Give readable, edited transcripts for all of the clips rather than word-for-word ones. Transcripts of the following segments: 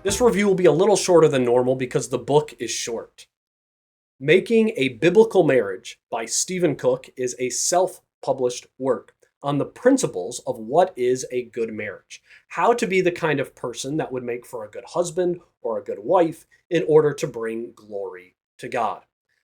This review will be a little shorter than normal because the book is short. Making a Biblical Marriage by Stephen Cook is a self-published work on the principles of what is a good marriage, how to be the kind of person that would make for a good husband or a good wife in order to bring glory to God.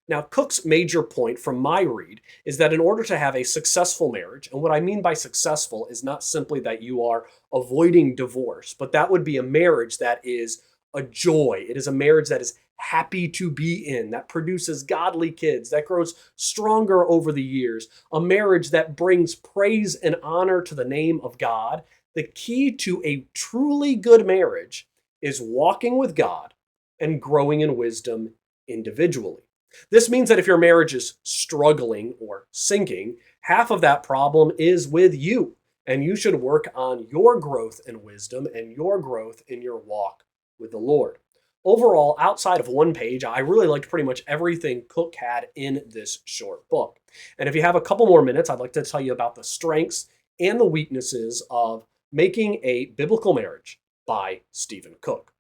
Now, Cook's major point from my read is that in order to have a successful marriage, and what I mean by successful is not simply that you are avoiding divorce, but that would be a marriage that is a joy. It is a marriage that is happy to be in, that produces godly kids, that grows stronger over the years, a marriage that brings praise and honor to the name of God. The key to a truly good marriage is walking with God and growing in wisdom individually. This means that if your marriage is struggling or sinking, half of that problem is with you, and you should work on your growth in wisdom and your growth in your walk with the Lord. Overall, outside of one page, I really liked pretty much everything Cook had in this short book. And if you have a couple more minutes, I'd like to tell you about the strengths and the weaknesses of Making a Biblical Marriage by Stephen Cook.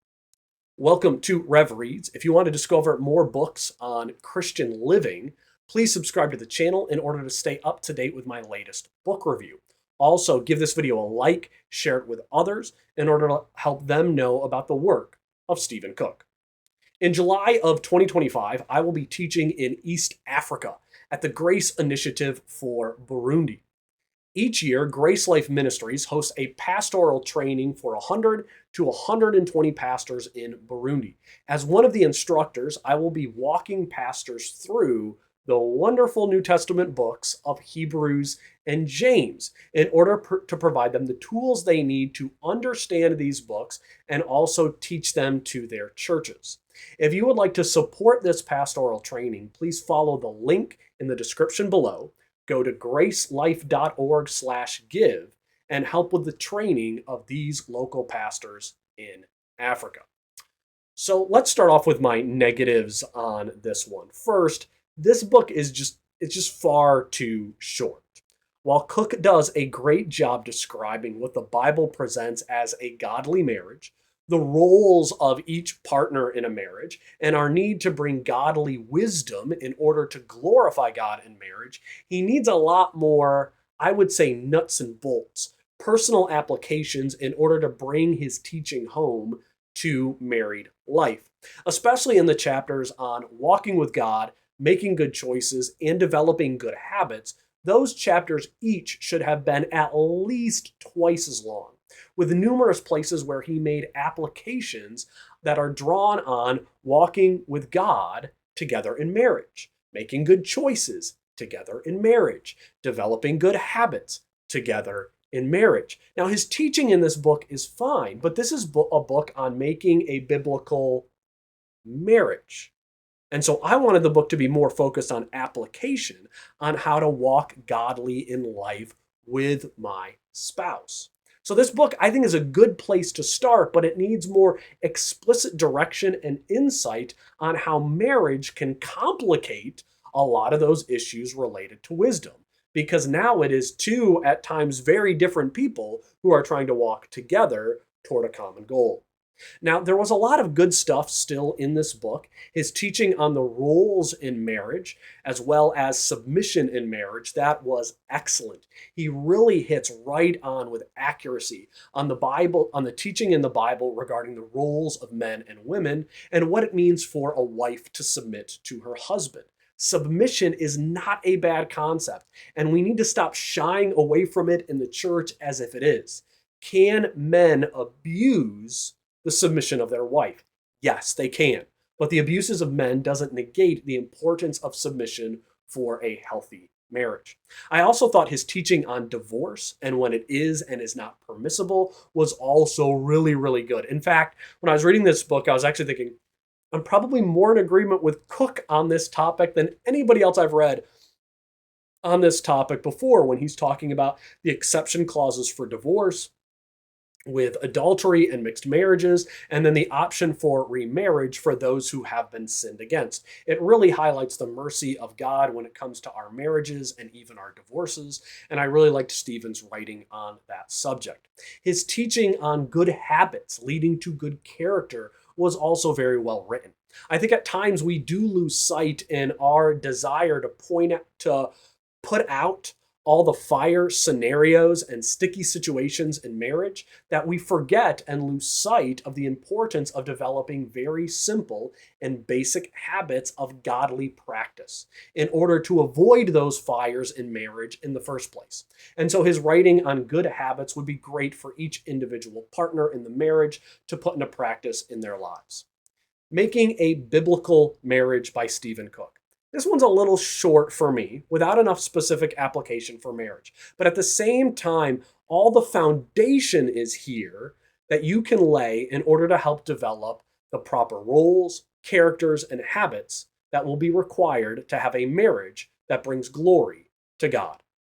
Welcome to Rev Reads. If you want to discover more books on Christian living, please subscribe to the channel in order to stay up to date with my latest book review. Also, give this video a like, share it with others in order to help them know about the work of Stephen Cook. In July of 2025, I will be teaching in East Africa at the Grace Initiative for Burundi. Each year, Grace Life Ministries hosts a pastoral training for 100 to 120 pastors in Burundi. As one of the instructors, I will be walking pastors through the wonderful New Testament books of Hebrews and James in order to provide them the tools they need to understand these books and also teach them to their churches. If you would like to support this pastoral training, please follow the link in the description below. Go to gracelife.org/give and help with the training of these local pastors in Africa. So let's start off with my negatives on this one. First, this book is just far too short. While Cook does a great job describing what the Bible presents as a godly marriage, the roles of each partner in a marriage, and our need to bring godly wisdom in order to glorify God in marriage, he needs a lot more, I would say, nuts and bolts, personal applications in order to bring his teaching home to married life, especially in the chapters on walking with God, making good choices, and developing good habits. Those chapters each should have been at least twice as long, with numerous places where he made applications that are drawn on walking with God together in marriage, making good choices together in marriage, developing good habits together in marriage. Now, his teaching in this book is fine, but this is a book on making a biblical marriage. And so I wanted the book to be more focused on application, on how to walk godly in life with my spouse. So this book, I think, is a good place to start, but it needs more explicit direction and insight on how marriage can complicate a lot of those issues related to wisdom. Because now it is two, at times, very different people who are trying to walk together toward a common goal. Now, there was a lot of good stuff still in this book. His teaching on the roles in marriage, as well as submission in marriage, that was excellent. He really hits right on with accuracy on the Bible, on the teaching in the Bible regarding the roles of men and women, and what it means for a wife to submit to her husband. Submission is not a bad concept, and we need to stop shying away from it in the church as if it is. Can men abuse the submission of their wife? Yes, they can. But the abuses of men doesn't negate the importance of submission for a healthy marriage. I also thought his teaching on divorce and when it is and is not permissible was also really, really good. In fact, when I was reading this book, I was actually thinking, I'm probably more in agreement with Cook on this topic than anybody else I've read on this topic before, when he's talking about the exception clauses for divorce with adultery and mixed marriages, and then the option for remarriage for those who have been sinned against. It really highlights the mercy of God when it comes to our marriages and even our divorces, and I really liked Stephen's writing on that subject. His teaching on good habits leading to good character was also very well written. I think at times we do lose sight in our desire to put out all the fire scenarios and sticky situations in marriage that we forget and lose sight of the importance of developing very simple and basic habits of godly practice in order to avoid those fires in marriage in the first place. And so his writing on good habits would be great for each individual partner in the marriage to put into practice in their lives. Making a Biblical Marriage by Stephen Cook. This one's a little short for me, without enough specific application for marriage. But at the same time, all the foundation is here that you can lay in order to help develop the proper roles, characters, and habits that will be required to have a marriage that brings glory to God.